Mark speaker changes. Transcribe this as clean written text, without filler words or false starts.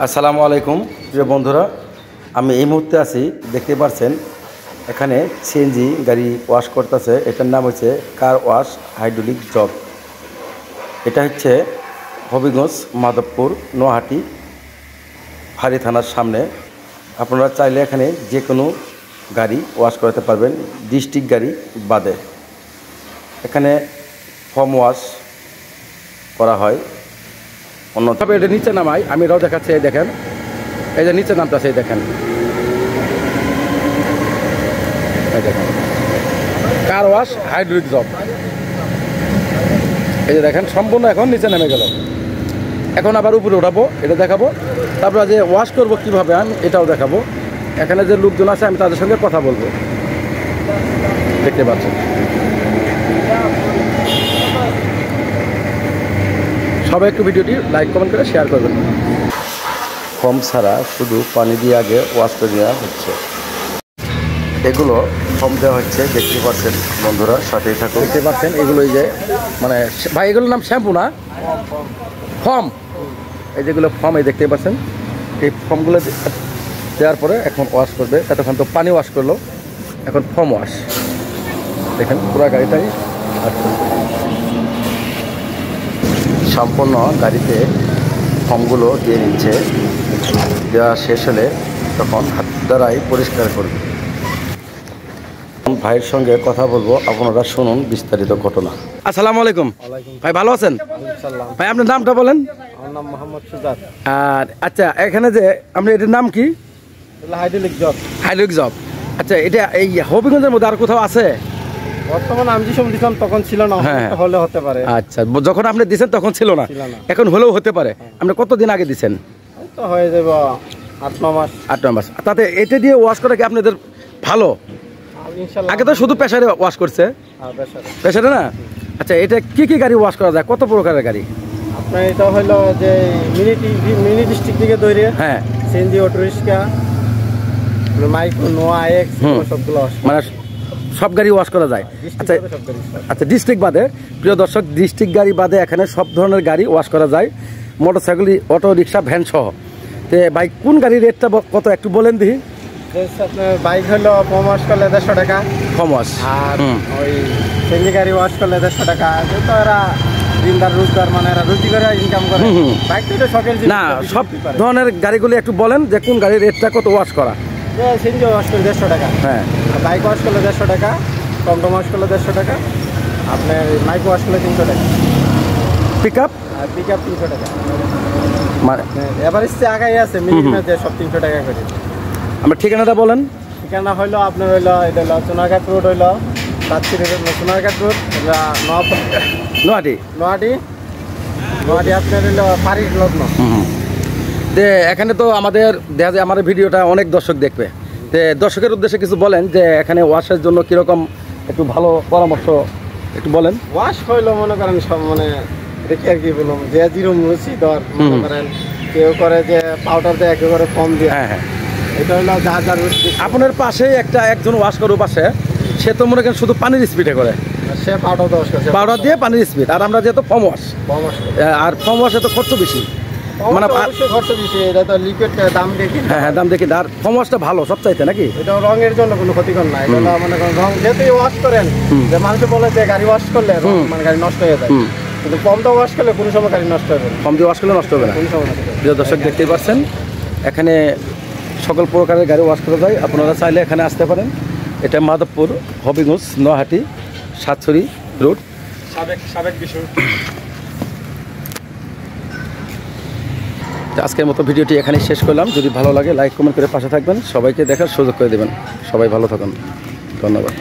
Speaker 1: আসসালামু আলাইকুম প্রিয় বন্ধুরা, আমি এই মুহূর্তে আছি, দেখতে পাচ্ছেন এখানে সিএনজি গাড়ি ওয়াশ করতেছে। এটার নাম হচ্ছে কার ওয়াশ হাইড্রোলিক জব। এটা হচ্ছে হবিগঞ্জ, মাধবপুর, নোয়াহাটি ফাঁড়ি থানার সামনে। আপনারা চাইলে এখানে যে কোনো গাড়ি ওয়াশ করাতে পারবেন, ডিস্ট্রিক্ট গাড়ি বাদে। এখানে ফর্ম ওয়াশ করা হয়। অন্যভাবে এটা নিচে নামাই, আমি এটাও দেখাচ্ছি। এই দেখেন, এই যে নিচে নামতেছে, এই দেখেন, এই দেখেন কার ওয়াশ হাইড্রোলিক জব। এই যে দেখেন সম্পূর্ণ এখন নিচে নেমে গেল। এখন আবার উপরে উঠাবো, এটা দেখাবো। তারপর যে ওয়াশ করবো কীভাবে আমি এটাও দেখাবো। এখানে যে লোকজন আছে আমি তাদের সঙ্গে কথা বলবো, দেখতে পাচ্ছেন। সবাই একটু ভিডিওটি লাইক কমেন্ট করে শেয়ার করবেন। ফর্ম ছাড়া শুধু পানি দিয়ে আগে ওয়াশ করে নেওয়া হচ্ছে। এগুলো ফর্ম দেওয়া হচ্ছে, দেখতে পাচ্ছেন বন্ধুরা, সাথেই থাকুন। দেখতে পাচ্ছেন এগুলো, এই যে মানে ভাই এগুলোর নাম শ্যাম্পু না ফর্ম, এই যেগুলো ফর্ম এই দেখতে পাচ্ছেন। এই ফর্মগুলো দেওয়ার পরে এখন ওয়াশ করবে। এতক্ষণ তো পানি ওয়াশ করলো, এখন ফর্ম ওয়াশ। দেখেন পুরো গাড়িটাই সম্পূর্ণ গাড়িতে ফর্মগুলো দিয়ে নিচ্ছে। দেওয়া শেষ হলে তখন হাত দ্বারাই পরিষ্কার করবে। ভাইয়ের সঙ্গে কথা বলবো, আপনারা শুনুন বিস্তারিত ঘটনা। আসসালামু আলাইকুম ভাই, ভালো আছেন ভাই? আপনার নামটা বলেন।
Speaker 2: আমার নাম মোহাম্মদ সুজাত।
Speaker 1: আর আচ্ছা, এখানে যে আপনি এটার নাম কি?
Speaker 2: Hydraulic job.
Speaker 1: হাইড্রোলিক জব, আচ্ছা। এটা এই হবিগঞ্জের মধ্যে আর কোথাও আছে?
Speaker 2: বর্তমানে আমি যে সময় দিতাম তখন ছিল না, হলে হতে পারে।
Speaker 1: আচ্ছা, যখন আপনি দিচ্ছেন তখন ছিল না, এখন হলেও হতে পারে। আপনি কতদিন আগে দিচ্ছেন?
Speaker 2: তো হয়ে যাবে 8-9 মাস।
Speaker 1: 8-9 মাস। তাতে এটা দিয়ে ওয়াশ করা কি আপনাদের ভালো? আগে তো শুধু প্রেসারে ওয়াশ করছে। প্রেসারে না? আচ্ছা, এটা কি কি গাড়ি ওয়াশ করা যায়, কত প্রকারের গাড়ি?
Speaker 2: আপনার এটা হলো যে মিনি ডিস্ট্রিক্ট থেকে তৈরি। হ্যাঁ, সিএনজি, অটো রিক্সা, মাইক্রো, নোয়া, এক্স, সবগুলো মানে
Speaker 1: সব গাড়ি ওয়াশ করা যায়। আচ্ছা আচ্ছা, ডিস্ট্রিক্ট বাদে, প্রিয় দর্শক, ডিস্ট্রিক্ট গাড়ি বাদে এখানে সব ধরনের গাড়ি ওয়াশ করা যায়, মোটরসাইকেল, অটো রিক্সা, ভ্যান সহ। তো বাইক কোন গাড়ির রেটটা কত একটু বলেন দিই।
Speaker 2: আপনার বাইক হলো ফর্ম ওয়াশ করলে 150 টাকা।
Speaker 1: Form wash. আর
Speaker 2: ওই সিএনজি গাড়ি ওয়াশ করলে 150 টাকা। তো এরা দিনদার রোজগার, মানে এরা রুজি করে ইনকাম করে। বাইক তো এটা শখের জিনিস না। সব
Speaker 1: ধরনের গাড়িগুলি একটু বলেন যে কোন গাড়ির রেটটা কত ওয়াশ করা।
Speaker 2: সিএনজি ওয়াশ করলে 150 টাকা। হ্যাঁ, বাইক ওয়াশ করলে 150 টাকা, টমটম ওয়াশ করলে 150 টাকা, আপনার মাইক ওয়াশ করলে 300 টাকা,
Speaker 1: পিক আপ
Speaker 2: 300 টাকা। মানে এভারেজ আগাই আছে, মিনিমাম যে সব 300 টাকা করে।
Speaker 1: আমার ঠিকানাটা বলেন।
Speaker 2: ঠিকানা হইলো আপনার হইলো, এটা হলো সোনারঘাট রোড, হইলো সোনারঘাট রোড, নোয়াহাটি। আপনার হইলো ফাঁড়ির লগ্ন।
Speaker 1: এখানে তো আমাদের দেখা যায় আমার ভিডিওটা অনেক দর্শক দেখবে। দর্শকের উদ্দেশ্যে কিছু বলেন যে এখানে ওয়াশের জন্য কিরকম একটু ভালো পরামর্শ একটু বলেন।
Speaker 2: ওয়াশ হইলো মনে করেন সব, মানে দেখি আর কি বললাম, যে জিরো মুছি দর মনে করেন, কেউ করে যে পাউডার দেয়, কেউ করে ফর্ম দিয়ে। হ্যাঁ হ্যাঁ, এটা হলো যা
Speaker 1: আপনার পাশে একজন ওয়াশ করে পাশে, সে তো মনে করেন শুধু পানির স্পিডে করে,
Speaker 2: সে পাউডার
Speaker 1: দিয়ে পানির স্পিড। আর আমরা যেহেতু ফর্ম ওয়াশ, আর ফর্ম ওয়াশে তো খরচ বেশি, মানে
Speaker 2: খরচ বেশি। এটা তো লিকুইড, দাম দেখি।
Speaker 1: হ্যাঁ, দাম দেখি। আর ফর্ম ওয়াশটা ভালো সবচাইতে নাকি?
Speaker 2: এটা রঙের জন্য কোনো ক্ষতিকর না। এটা মানে রং যেহেতু ওয়াশ করেন, যে মানুষ বলে যে গাড়ি ওয়াশ করলে মানে গাড়ি নষ্ট হয়ে যায়, কিন্তু ফর্মটা ওয়াশ করলে কোনো সময় গাড়ি নষ্ট হবে না।
Speaker 1: ফর্ম দিয়ে ওয়াশ করলে নষ্ট হবে না, কোনো সময় নষ্ট হবে না। প্রিয় দর্শক, দেখতেই পাচ্ছেন এখানে সকল প্রকারের গাড়ি ওয়াশ করা যায়। আপনারা চাইলে এখানে আসতে পারেন। এটা মাধবপুর, হবিগঞ্জ, নোয়াহাটি, সাতছড়ি রোড, সাবেক বিষয়। আজকের মতো ভিডিওটি এখানেই শেষ করলাম। যদি ভালো লাগে লাইক কমেন্ট করে পাশে থাকবেন, সবাইকে দেখার সুযোগ করে দেবেন। সবাই ভালো থাকুন, ধন্যবাদ।